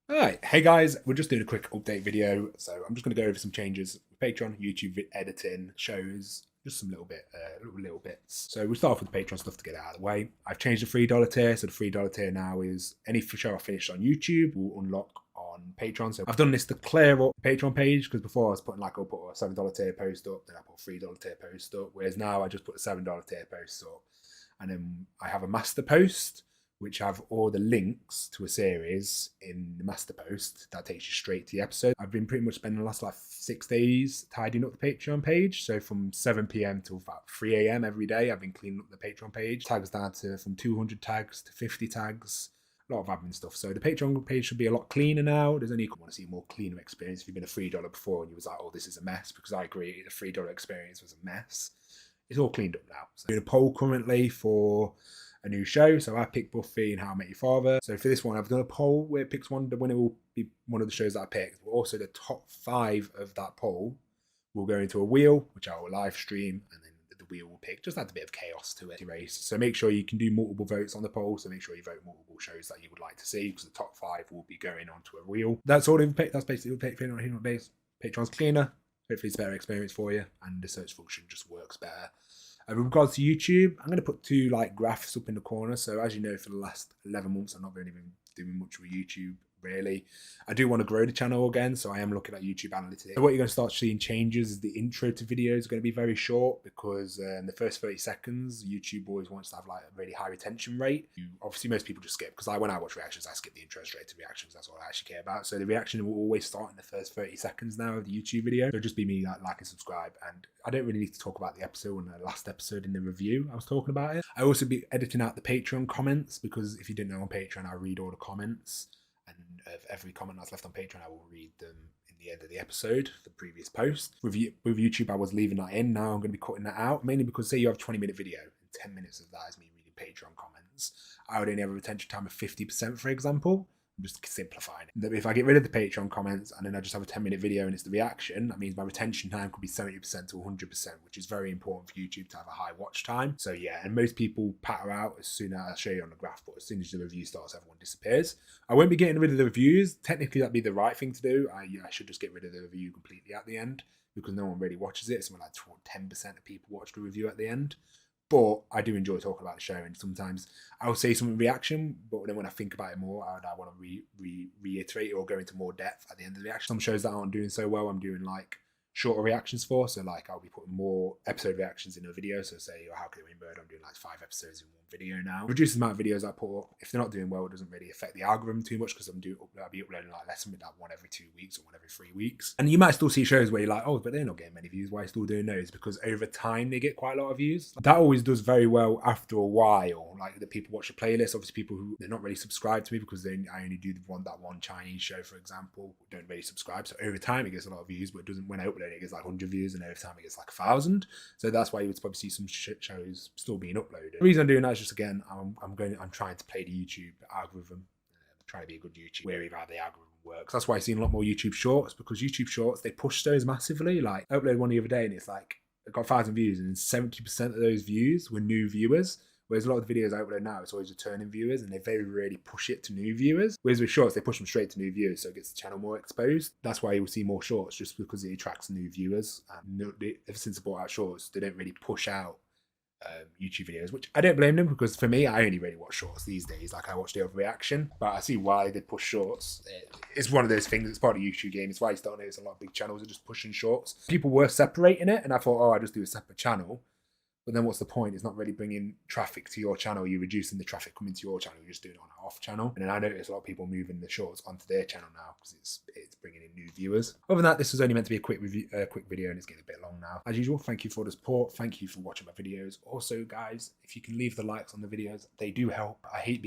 Alright, hey guys, we're just doing a quick update video, so I'm just going to go over some changes with Patreon, YouTube editing, shows, just some little bits. So we'll start off with the Patreon stuff to get it out of the way. I've changed the $3 tier, so the $3 tier now is any show I finished on YouTube will unlock on Patreon. So I've done this to clear up the Patreon page, because before I was putting I'll put a $7 tier post up, then I put a $3 tier post up, whereas now I just put a $7 tier post up, and then I have a master post which have all the links to a series in the master post that takes you straight to the episode. I've been pretty much spending the last 6 days tidying up the Patreon page. So from 7 p.m. till about 3 a.m. every day, I've been cleaning up the Patreon page. Tags down to from 200 tags to 50 tags. A lot of admin stuff. So the Patreon page should be a lot cleaner now. There's only you want to see a more cleaner experience. If you've been a $3 before and you was like, oh, this is a mess, because I agree, the $3 experience was a mess. It's all cleaned up now. So I'm doing a poll currently for a new show. So I picked Buffy and How I Met Your Father. So for this one, I've done a poll where it picks one. The winner will be one of the shows that I picked. But also the top 5 of that poll will go into a wheel, which I will live stream, and then the wheel will pick. Just adds a bit of chaos to it, race. So make sure you can do multiple votes on the poll. So make sure you vote multiple shows that you would like to see, because the top 5 will be going onto a wheel. That's all. That's basically what Patreon's cleaner. Hopefully it's a better experience for you, and the search function just works better. With regards to YouTube, I'm going to put 2 graphs up in the corner. So as you know, for the last 11 months, I've not really been doing much with YouTube, really. I do want to grow the channel again, so I am looking at YouTube analytics. So what you're going to start seeing changes is the intro to videos is going to be very short, because in the first 30 seconds, YouTube always wants to have a really high retention rate. Obviously, most people just skip, because when I watch reactions, I skip the intro straight to reactions. That's all I actually care about. So the reaction will always start in the first 30 seconds now of the YouTube video. So just be me, like and subscribe. And I don't really need to talk about the episode in the last episode in the review. I was talking about it. I also be editing out the Patreon comments, because if you didn't know, on Patreon, I read all the comments. And of every comment that's left on Patreon, I will read them in the end of the episode, the previous post. With YouTube, I was leaving that in. Now I'm going to be cutting that out, mainly because say you have a 20-minute video, and 10 minutes of that is me reading Patreon comments. I would only have a retention time of 50%, for example. I'm just simplifying it. If I get rid of the Patreon comments and then I just have a 10-minute video and it's the reaction, that means my retention time could be 70% to 100%, which is very important for YouTube to have a high watch time. So yeah, and most people patter out as soon as I'll show you on the graph, but as soon as the review starts, everyone disappears. I won't be getting rid of the reviews. Technically, that'd be the right thing to do. I should just get rid of the review completely at the end, because no one really watches it. Something like 10% of people watch the review at the end. But I do enjoy talking about the show, and sometimes I'll say some reaction, but then when I think about it more, I want to reiterate or go into more depth at the end of the reaction. Some shows that aren't doing so well, I'm doing shorter reactions for. So I'll be putting more episode reactions in a video. So say How Could It Be Murder, I'm doing 5 episodes in one video now. Reduce the amount of videos I put up. If they're not doing well, it doesn't really affect the algorithm too much, because I'll be uploading less than one every 2 weeks or one every 3 weeks. And you might still see shows where you're like, oh, but they're not getting many views. Why are you still doing those? Because over time they get quite a lot of views. That always does very well after a while. The people watch the playlist. Obviously, people who they're not really subscribed to me, because I only do that one Chinese show, for example, don't really subscribe. So over time it gets a lot of views, but it doesn't. When I upload it, it gets 100 views, and over time it gets 1,000. So that's why you would probably see some shows still being uploaded. The reason I'm doing that is just, again, I'm trying to play the YouTube algorithm. I'm trying to be a good YouTuber, wary of how the algorithm works. That's why I've seen a lot more YouTube Shorts, because YouTube Shorts, they push those massively. I uploaded one the other day, and it's it got 1,000 views, and 70% of those views were new viewers. Whereas a lot of the videos I upload now, it's always returning viewers, and they very rarely push it to new viewers. Whereas with Shorts, they push them straight to new viewers, so it gets the channel more exposed. That's why you'll see more Shorts, just because it attracts new viewers. And ever since I brought out Shorts, they don't really push out YouTube videos, which I don't blame them, because for me, I only really watch Shorts these days. I watch the overreaction, but I see why they push Shorts. It's one of those things. It's part of the YouTube game. It's why you start noticing a lot of big channels are just pushing Shorts. People were separating it, and I thought, oh, I just do a separate channel. But then what's the point? It's not really bringing traffic to your channel. You're reducing the traffic coming to your channel. You're just doing it on an off channel. And then I notice a lot of people moving the Shorts onto their channel now, because it's bringing in new viewers. Other than that, this was only meant to be a quick video, and it's getting a bit long now. As usual, thank you for the support. Thank you for watching my videos. Also, guys, if you can leave the likes on the videos, they do help. I hate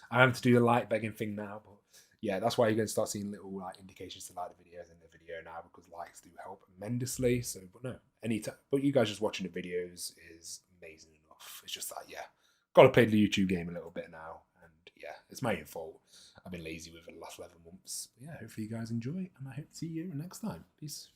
I have to do the like begging thing now, but yeah, that's why you're going to start seeing little indications to like the videos in the video now, because likes do help tremendously. So, but no, anytime. But you guys just watching the videos is amazing enough. It's just yeah, got to play the YouTube game a little bit now, and yeah, it's my own fault. I've been lazy with it the last 11 months. But yeah, hopefully you guys enjoy, and I hope to see you next time. Peace.